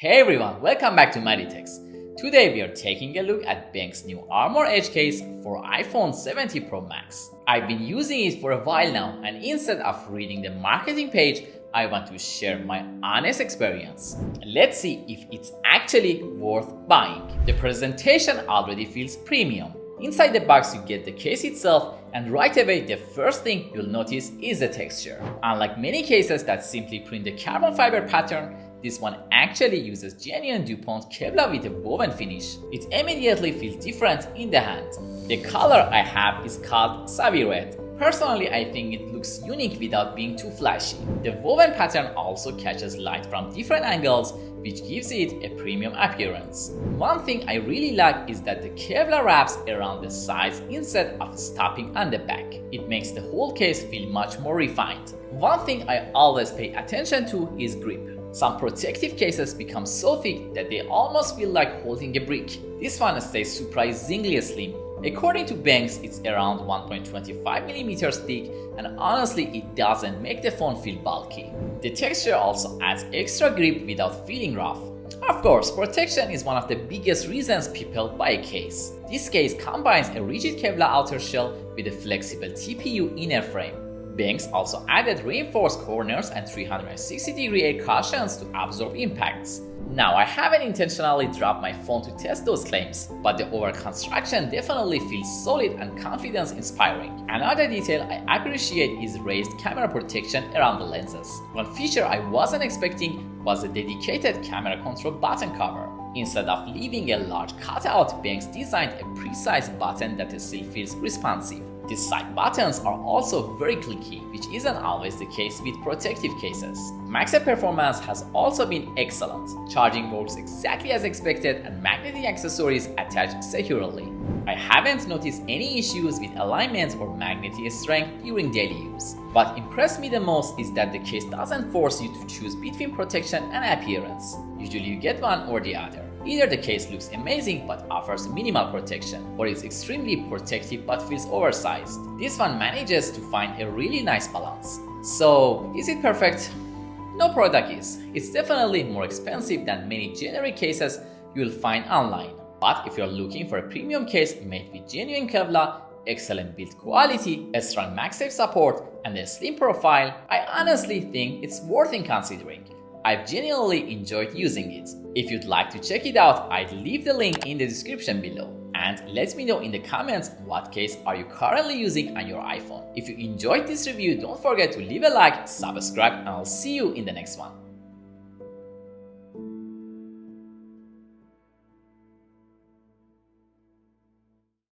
Hey everyone, welcome back to Meditex. Today we are taking a look at Benks' new ArmorEdge case for iPhone 17 Pro Max. I've been using it for a while now, and instead of reading the marketing page, I want to share my honest experience. Let's see if it's actually worth buying. The presentation already feels premium. Inside the box you get the case itself, and right away the first thing you'll notice is the texture. Unlike many cases that simply print the carbon fiber pattern, this one actually uses genuine DuPont Kevlar with a woven finish. It immediately feels different in the hand. The color I have is called Savvy Red. Personally, I think it looks unique without being too flashy. The woven pattern also catches light from different angles, which gives it a premium appearance. One thing I really like is that the Kevlar wraps around the sides instead of stopping on the back. It makes the whole case feel much more refined. One thing I always pay attention to is grip. Some protective cases become so thick that they almost feel like holding a brick. This one stays surprisingly slim. According to Benks, it's around 1.25mm thick, and honestly it doesn't make the phone feel bulky. The texture also adds extra grip without feeling rough. Of course, protection is one of the biggest reasons people buy a case. This case combines a rigid Kevlar outer shell with a flexible TPU inner frame. Benks also added reinforced corners and 360-degree air cushions to absorb impacts. Now, I haven't intentionally dropped my phone to test those claims, but the overall construction definitely feels solid and confidence-inspiring. Another detail I appreciate is raised camera protection around the lenses. One feature I wasn't expecting was a dedicated camera control button cover. Instead of leaving a large cutout, Benks designed a precise button that still feels responsive. The side buttons are also very clicky, which isn't always the case with protective cases. MagSafe Performance has also been excellent. Charging works exactly as expected, and magnetic accessories attach securely. I haven't noticed any issues with alignment or magnetic strength during daily use. What impressed me the most is that the case doesn't force you to choose between protection and appearance. Usually you get one or the other. Either the case looks amazing but offers minimal protection, or it's extremely protective but feels oversized. This one manages to find a really nice balance. So, is it perfect? No product is. It's definitely more expensive than many generic cases you'll find online. But if you're looking for a premium case made with genuine Kevlar, excellent build quality, a strong MagSafe support, and a slim profile, I honestly think it's worth considering. I've genuinely enjoyed using it. If you'd like to check it out, I'd leave the link in the description below. And let me know in the comments what case are you currently using on your iPhone. If you enjoyed this review, don't forget to leave a like, subscribe, and I'll see you in the next one.